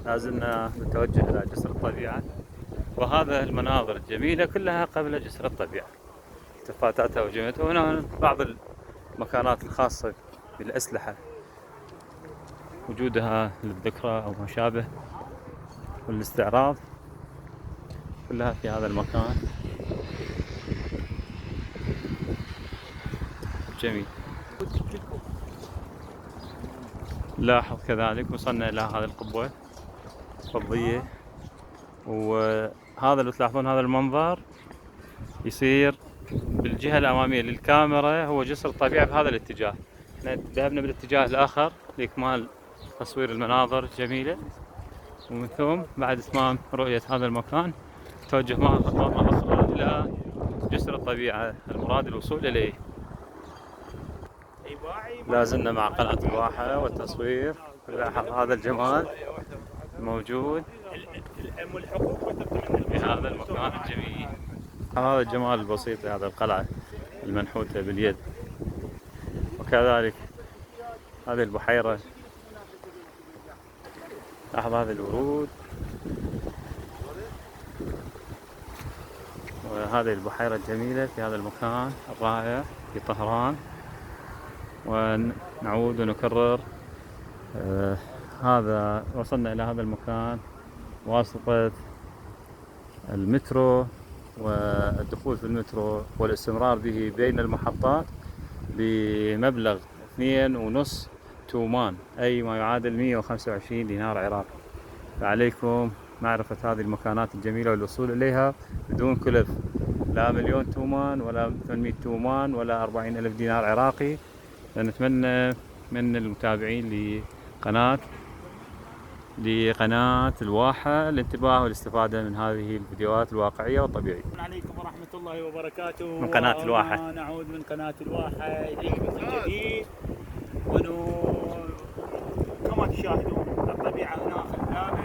لازلنا نتوجه إلى جسر الطبيعة، وهذا المناظر الجميلة كلها قبل جسر الطبيعة، التفاتاتها وجميلتها. وهنا بعض المكانات الخاصة بالأسلحة وجودها للذكرى أو ما شابه، والاستعراض كلها في هذا المكان جميل. لاحظ كذلك وصلنا إلى هذه القبة الفضية، وهذا اللي تلاحظون هذا المنظر يصير بالجهة الأمامية للكاميرا هو جسر الطبيعة بهذا الاتجاه. ذهبنا بالاتجاه الآخر لإكمال تصوير المناظر الجميلة، ومن ثم بعد إتمام رؤية هذا المكان توجه مرة أخرى إلى جسر الطبيعة المراد الوصول إليه. لازلنا مع قلعة الواحة والتصوير. لاحظ هذا الجمال الموجود في هذا المكان الجميل، هذا الجمال البسيط لهذه القلعة المنحوتة باليد. وكذلك هذه البحيرة، لاحظ هذه الورود، وهذه البحيرة الجميلة في هذا المكان الرائع في طهران. ونعود ونكرر هذا وصلنا إلى هذا المكان واسطة المترو، والدخول في المترو والاستمرار به بين المحطات بمبلغ 2.5 تومان، أي ما يعادل 125 دينار عراقي. فعليكم معرفة هذه المكانات الجميلة والوصول إليها بدون كلف، لا 1,000,000 تومان ولا 800 تومان ولا 40,000 دينار عراقي. نتمنى من المتابعين لقناة الواحة الانتباه والاستفادة من هذه الفيديوهات الواقعية والطبيعية. السلام عليكم ورحمة الله وبركاته. من قناة الواحة نعود من قناة الواحة إليكم من جديد، كما تشاهدون الطبيعة هنا خلابة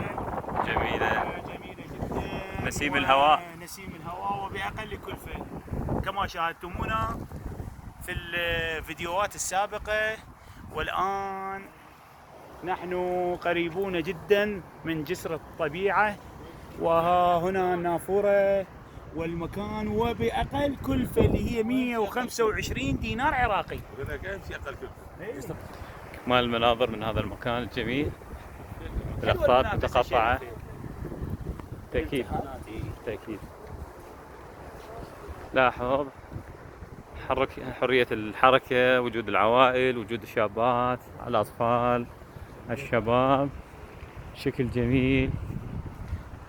جميلة جدا، نسيم الهواء وبأقل كلفة كما شاهدتمونا في الفيديوهات السابقة. والآن نحن قريبون جدا من جسر الطبيعة، وها هنا النافورة والمكان، وبأقل كلفة اللي هي 125 دينار عراقي. إكمال المناظر من هذا المكان الجميل، الأخطاط متقطعة. تأكيد. لاحظ حرية الحركة، وجود العوائل، وجود الشابات، الأطفال، الشباب، شكل جميل.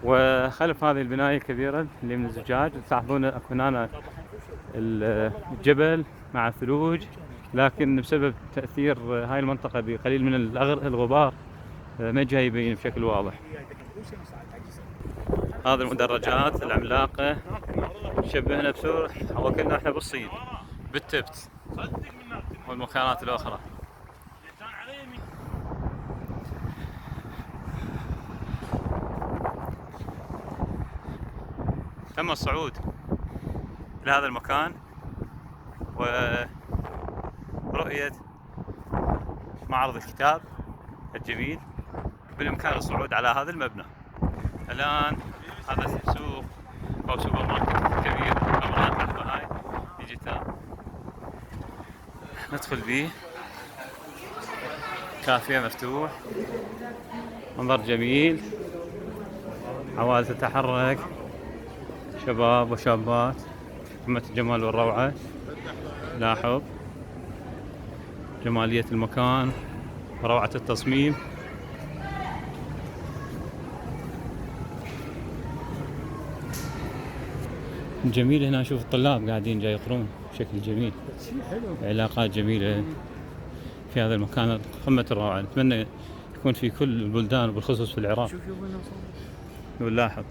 وخلف هذه البناية الكبيرة اللي من الزجاج تلاحظون هنا الجبل مع الثلوج، لكن بسبب تأثير هاي المنطقة بقليل من الغبار ما جاي يبين بشكل واضح. هذه المدرجات العملاقة شبهنا بسور وكنا احنا بالصين بالتبت والمكانات الأخرى. تم الصعود إلى هذا المكان ورؤية معرض الكتاب الجميل، بالإمكان الصعود على هذا المبنى. الآن هذا سوق أو سوبر ماركت كبير، هاي ديجيتال ندخل به. كافيه مفتوح، منظر جميل، عوائل تتحرك، شباب وشابات، قمة الجمال والروعة. لاحظ جمالية المكان وروعة التصميم. جميل هنا، شوف الطلاب قاعدين جاي يقرون بشكل جميل، علاقات جميلة في هذا المكان قمة الروعة. نتمنى يكون في كل البلدان وبالخصوص في العراق. ونلاحظ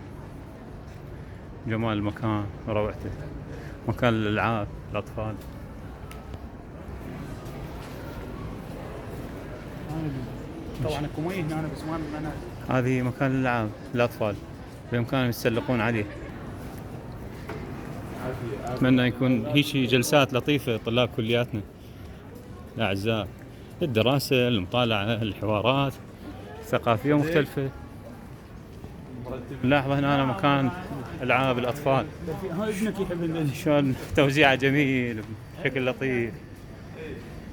جمال المكان وروعته، مكان للألعاب الأطفال. طبعا الكومي هنا بس ما هذه مكان للألعاب الأطفال، بإمكانهم يتسلقون عليه. أتمنى يكون هيك جلسات لطيفة طلاب كلياتنا الأعزاء، الدراسة، المطالعة، الحوارات الثقافية مختلفة. لاحظ هنا مكان العاب الاطفال، ها ابنك يحب شلون توزيعه جميل بشكل لطيف،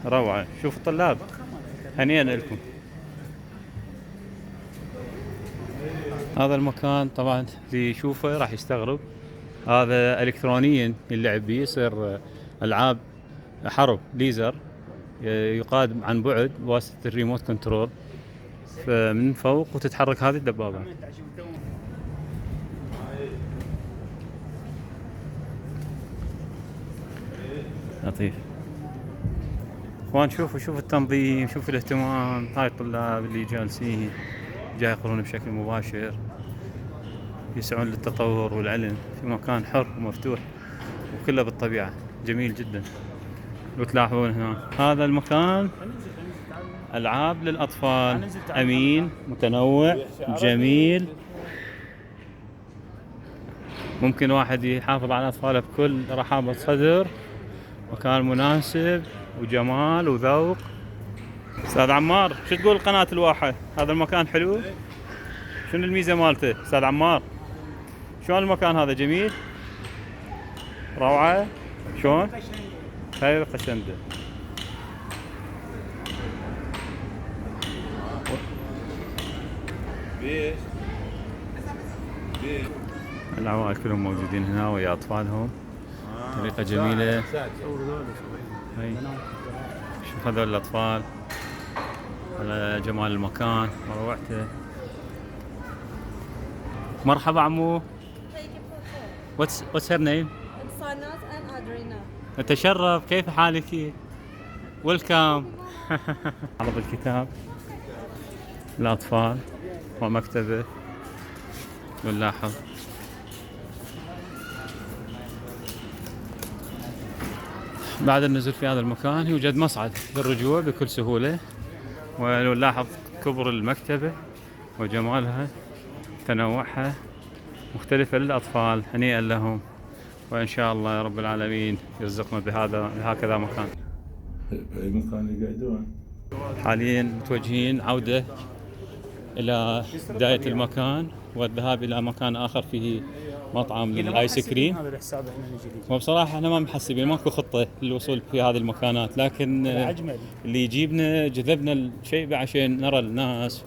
روعه. شوف الطلاب، هنيئا لكم. هذا المكان طبعا اللي يشوفه راح يستغرب، هذا الكترونيا اللعب بيه، يصير العاب حرب ليزر يقاد عن بعد بواسطه الريموت كنترول من فوق، وتتحرك هذه الدبابه. لطيف. اخوان شوفوا التنظيم، شوفوا الاهتمام. هاي الطلاب اللي جالسين جاي يقرون بشكل مباشر، يسعون للتطور والعلم في مكان حر ومفتوح وكله بالطبيعة، جميل جدا. لو تلاحظون هنا هذا المكان ألعاب للأطفال، أمين، متنوع، جميل. ممكن واحد يحافظ على أطفاله بكل رحابة صدر، مكان مناسب وجمال وذوق. أستاذ عمار، شو تقول قناة الواحة؟ هذا المكان حلو؟ شنو الميزة مالته أستاذ عمار؟ شلون المكان هذا؟ جميل؟ روعة؟ شلون؟ هاي قشندة. العوائل كلهم موجودين هنا ويا أطفالهم، طريقة جميلة. هاي شوف هذول الأطفال على جمال المكان وروعته. مرحبا عمو. What's her name? Sanaz and Adrina. نتشرف، كيف حالك؟ ويلكم. عرض الكتاب للأطفال ومكتبة، ونلاحظ بعد النزول في هذا المكان يوجد مصعد للرجوع بكل سهولة، ونلاحظ كبر المكتبة وجمالها، تنوعها مختلفة للأطفال. هنيئا لهم، وإن شاء الله يا رب العالمين يرزقنا بهكذا مكان. المكان اللي قاعدون حاليا متوجهين عودة إلى بداية المكان والذهاب إلى مكان آخر فيه مطعم للآيس كريم. هذا الحساب احنا نجي ليه. وبصراحة احنا ما محسبين، ماكو خطة للوصول في هذه المكانات، لكن اجمل اللي يجيبنا جذبنا الشيء عشان نرى الناس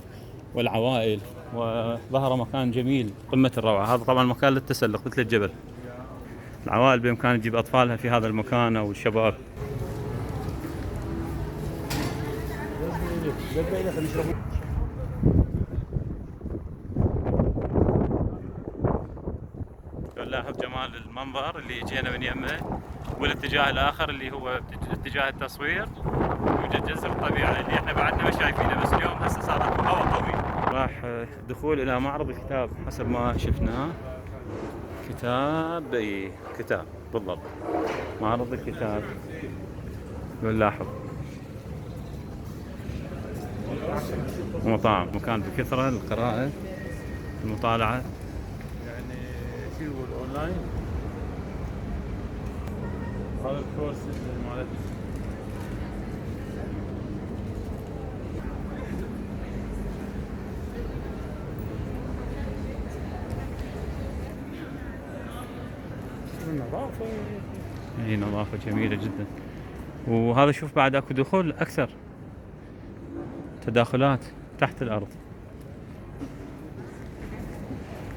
والعوائل، وظهر مكان جميل قمة الروعة. هذا طبعا مكان للتسلق مثل الجبل، العوائل بإمكان تجيب أطفالها في هذا المكان أو الشباب. نلاحظ جمال المنظر اللي جينا من يمه، والاتجاه الآخر اللي هو اتجاه التصوير يوجد جزر الطبيعة اللي احنا بعدنا ما شايفينه، بس اليوم هسه صار هواء قوي. راح دخول إلى معرض الكتاب حسب ما شفناه. كتاب بالضبط، معرض الكتاب. نلاحظ مطاعم، مكان بكثرة للقراءة المطالعة. يعني شو يقول اونلاين هذا الكورس مالت النظافة. هي نظافة جميلة جدا. وهذا شوف بعد اكو دخول اكثر، تداخلات تحت الارض.